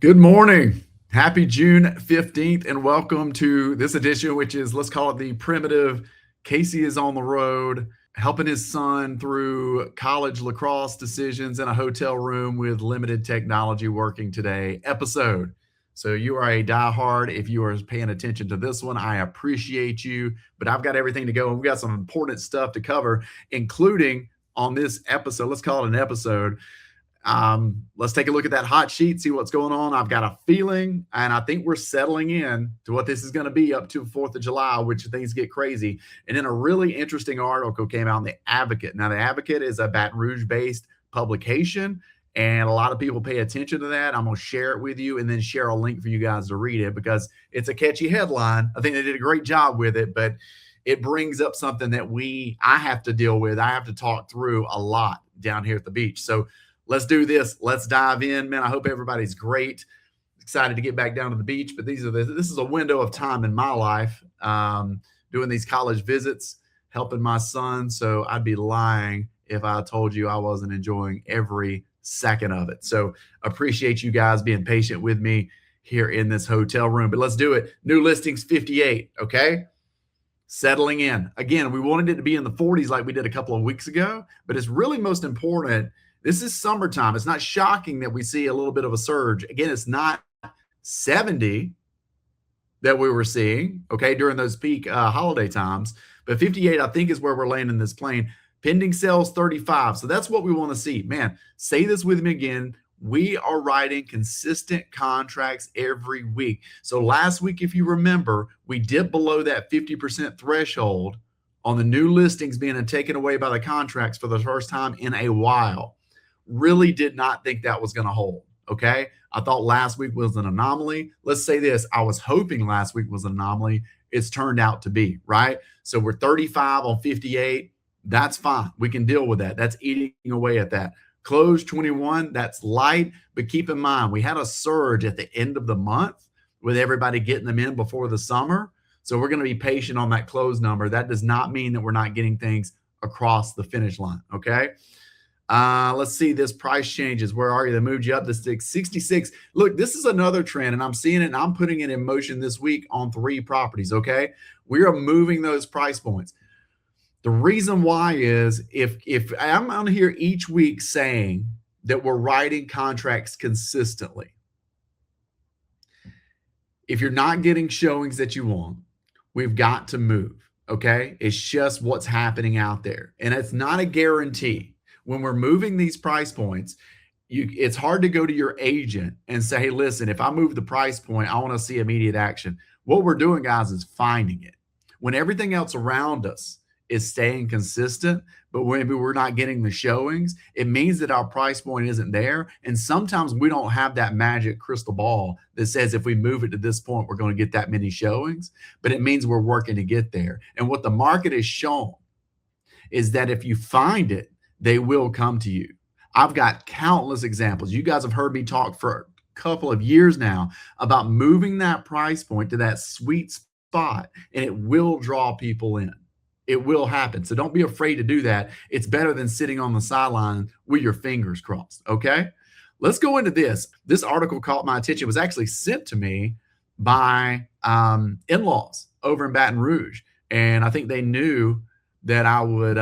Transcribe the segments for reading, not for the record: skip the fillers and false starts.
Good morning. Happy June 15th, and welcome to this edition, which is, let's call it the primitive. Casey is on the road helping his son through college lacrosse decisions in a hotel room with limited technology working today episode. So you are a diehard. If you are paying attention to this one, I appreciate you, but I've got everything to go, and we've got some important stuff to cover, including on this episode. Let's call it an episode. Let's take a look at that hot sheet, see what's going on. I've got a feeling, and I think we're settling in to what this is going to be up to 4th of July, which things get crazy. And then a really interesting article came out in The Advocate. Now, The Advocate is a Baton Rouge-based publication, and a lot of people pay attention to that. I'm going to share it with you and then share a link for you guys to read it because it's a catchy headline. I think they did a great job with it, but it brings up something that I have to deal with. I have to talk through a lot down here at the beach. So let's do this. Let's dive in, man. I hope everybody's great. Excited to get back down to the beach, but this is a window of time in my life, doing these college visits, helping my son. So I'd be lying if I told you I wasn't enjoying every second of it. So appreciate you guys being patient with me here in this hotel room, but let's do it. New listings 58. Okay. Settling in. Again, we wanted it to be in the 40s like we did a couple of weeks ago, but it's really most important. This is summertime. It's not shocking that we see a little bit of a surge. Again, it's not 70 that we were seeing, okay, during those peak holiday times. But 58, I think, is where we're landing this plane. Pending sales 35. So that's what we want to see. Man, say this with me again. We are writing consistent contracts every week. So last week, if you remember, we dipped below that 50% threshold on the new listings being taken away by the contracts for the first time in a while. Really did not think that was going to hold. Okay. I thought last week was an anomaly. Let's say this. I was hoping last week was an anomaly. It's turned out to be, right? So we're 35 on 58. That's fine. We can deal with that. That's eating away at that. Close 21. That's light. But keep in mind, we had a surge at the end of the month with everybody getting them in before the summer. So we're going to be patient on that close number. That does not mean that we're not getting things across the finish line. Okay. Let's see this price changes. Where are you? They moved you up to 66. Look, this is another trend, and I'm seeing it, and I'm putting it in motion this week on 3 properties. Okay. We are moving those price points. The reason why is if I'm on here each week saying that we're writing contracts consistently, if you're not getting showings that you want, we've got to move. Okay. It's just what's happening out there. And it's not a guarantee. When we're moving these price points, it's hard to go to your agent and say, hey, listen, if I move the price point, I want to see immediate action. What we're doing, guys, is finding it. When everything else around us is staying consistent, but maybe we're not getting the showings, it means that our price point isn't there. And sometimes we don't have that magic crystal ball that says if we move it to this point, we're going to get that many showings, but it means we're working to get there. And what the market has shown is that if you find it, they will come to you. I've got countless examples. You guys have heard me talk for a couple of years now about moving that price point to that sweet spot, and it will draw people in. It will happen. So don't be afraid to do that. It's better than sitting on the sideline with your fingers crossed. Okay. Let's go into this. This article caught my attention. It was actually sent to me by in-laws over in Baton Rouge. And I think they knew that I would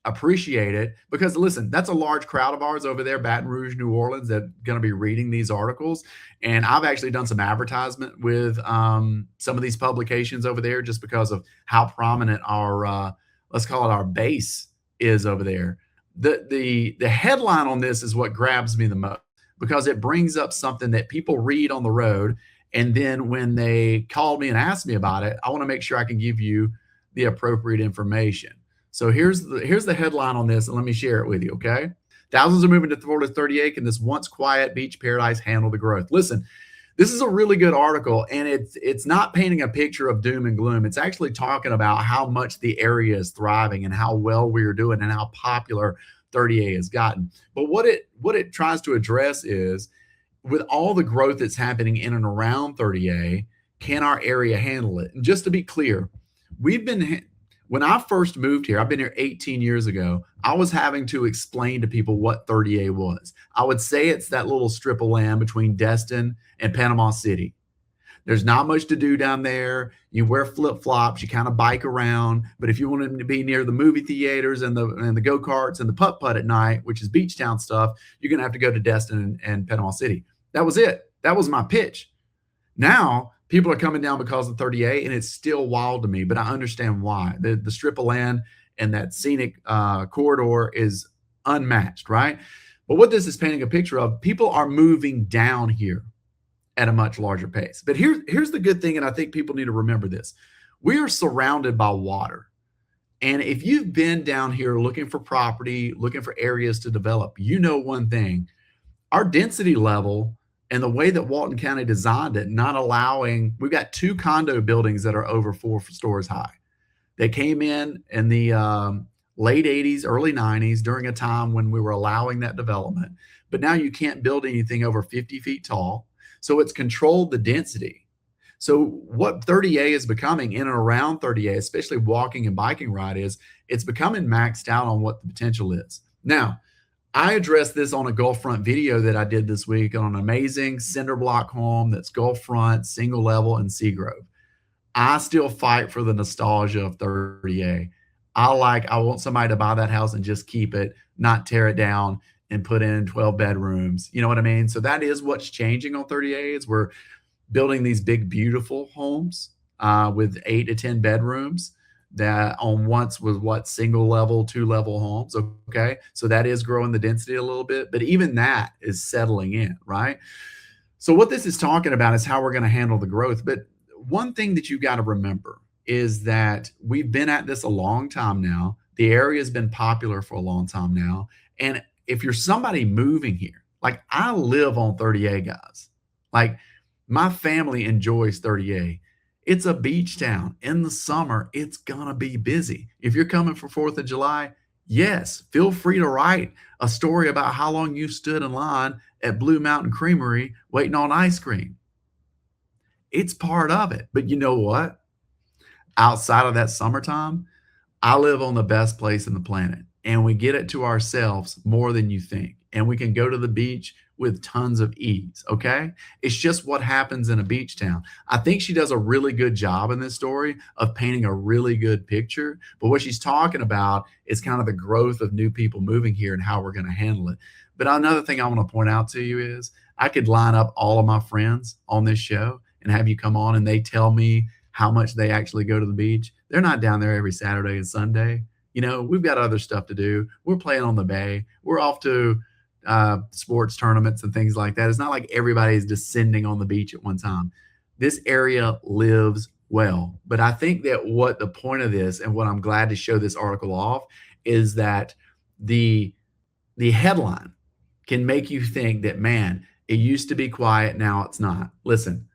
appreciate it because, listen, that's a large crowd of ours over there, Baton Rouge, New Orleans, that going to be reading these articles. And I've actually done some advertisement with some of these publications over there just because of how prominent our, let's call it our base is over there. The headline on this is what grabs me the most because it brings up something that people read on the road. And then when they call me and ask me about it, I want to make sure I can give you the appropriate information. So here's the headline on this, and let me share it with you, okay? Thousands are moving to Florida's 30-acre, and this once quiet beach paradise handle the growth. Listen, this is a really good article, and it's not painting a picture of doom and gloom. It's actually talking about how much the area is thriving and how well we are doing and how popular 30A has gotten. But what it tries to address is, with all the growth that's happening in and around 30A, can our area handle it? And just to be clear, we've been When I first moved here, I've been here 18 years ago, I was having to explain to people what 30A was. I would say it's that little strip of land between Destin and Panama City. There's not much to do down there. You wear flip-flops, you kind of bike around. But if you want to be near the movie theaters and the go-karts and the putt-putt at night, which is beach town stuff, you're gonna have to go to Destin and Panama City. That was it. That was my pitch. Now people are coming down because of 30A, and it's still wild to me, but I understand why. The strip of land and that scenic corridor is unmatched, right? But what this is painting a picture of, people are moving down here at a much larger pace. But here's the good thing, and I think people need to remember this. We are surrounded by water. And if you've been down here looking for property, looking for areas to develop, you know one thing. Our density level and the way that Walton County designed it, not allowing, we've got 2 condo buildings that are over 4 stories high. They came in the late 80s, early 90s during a time when we were allowing that development. But now you can't build anything over 50 feet tall. So it's controlled the density. So what 30A is becoming in and around 30A, especially walking and biking ride, is it's becoming maxed out on what the potential is. Now, I addressed this on a Gulfront video that I did this week on an amazing cinder block home that's Gulfront, single level, and Seagrove. I still fight for the nostalgia of 30A. I want somebody to buy that house and just keep it, not tear it down and put in 12 bedrooms. You know what I mean? So that is what's changing on 30A, is we're building these big, beautiful homes with 8 to 10 bedrooms that on once was what, single level, 2-level homes. Okay. So that is growing the density a little bit, but even that is settling in, right? So what this is talking about is how we're going to handle the growth. But one thing that you got to remember is that we've been at this a long time now. The area has been popular for a long time now. And if you're somebody moving here, like I live on 30A, guys, like my family enjoys 30A. It's a beach town. In the summer, it's gonna be busy. If you're coming for 4th of July, yes, feel free to write a story about how long you stood in line at Blue Mountain Creamery waiting on ice cream. It's part of it. But you know what? Outside of that summertime, I live on the best place in the planet, and we get it to ourselves more than you think. And we can go to the beach with tons of ease, okay? It's just what happens in a beach town. I think she does a really good job in this story of painting a really good picture, but what she's talking about is kind of the growth of new people moving here and how we're gonna handle it. But another thing I wanna point out to you is I could line up all of my friends on this show and have you come on and they tell me how much they actually go to the beach. They're not down there every Saturday and Sunday. You know, we've got other stuff to do. We're playing on the bay. We're off to sports tournaments and things like that. It's not like everybody's descending on the beach at one time. This area lives well. But I think that what the point of this, and what I'm glad to show this article off, is that the headline can make you think that, man, it used to be quiet, now it's not. Listen,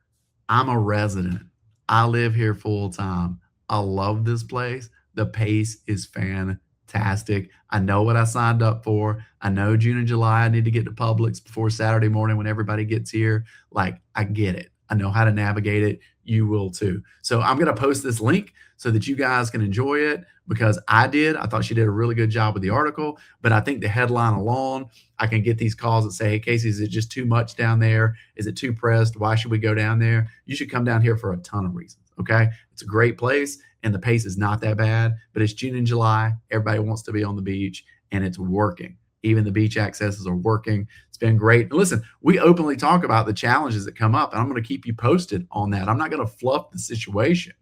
I'm a resident. I live here full time. I love this place. The pace is fantastic. I know what I signed up for. I know June and July I need to get to Publix before Saturday morning when everybody gets here. Like, I get it. I know how to navigate it. You will too. So I'm going to post this link so that you guys can enjoy it, because I did. I thought she did a really good job with the article, but I think the headline alone, I can get these calls that say, hey, Casey, is it just too much down there? Is it too pressed? Why should we go down there? You should come down here for a ton of reasons. Okay. It's a great place and the pace is not that bad, but it's June and July. Everybody wants to be on the beach and it's working. Even the beach accesses are working. It's been great. And listen, we openly talk about the challenges that come up, and I'm going to keep you posted on that. I'm not going to fluff the situation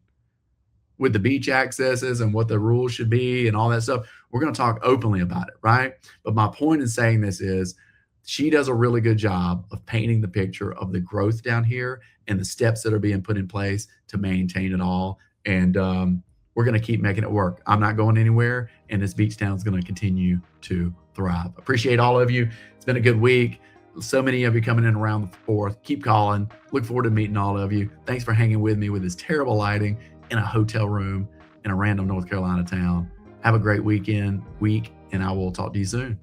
with the beach accesses and what the rules should be and all that stuff. We're going to talk openly about it, right? But my point in saying this is she does a really good job of painting the picture of the growth down here and the steps that are being put in place to maintain it all. And we're going to keep making it work. I'm not going anywhere, and this beach town is going to continue to thrive. Appreciate all of you. It's been a good week. So many of you coming in around the 4th. Keep calling. Look forward to meeting all of you. Thanks for hanging with me with this terrible lighting in a hotel room in a random North Carolina town. Have a great week, and I will talk to you soon.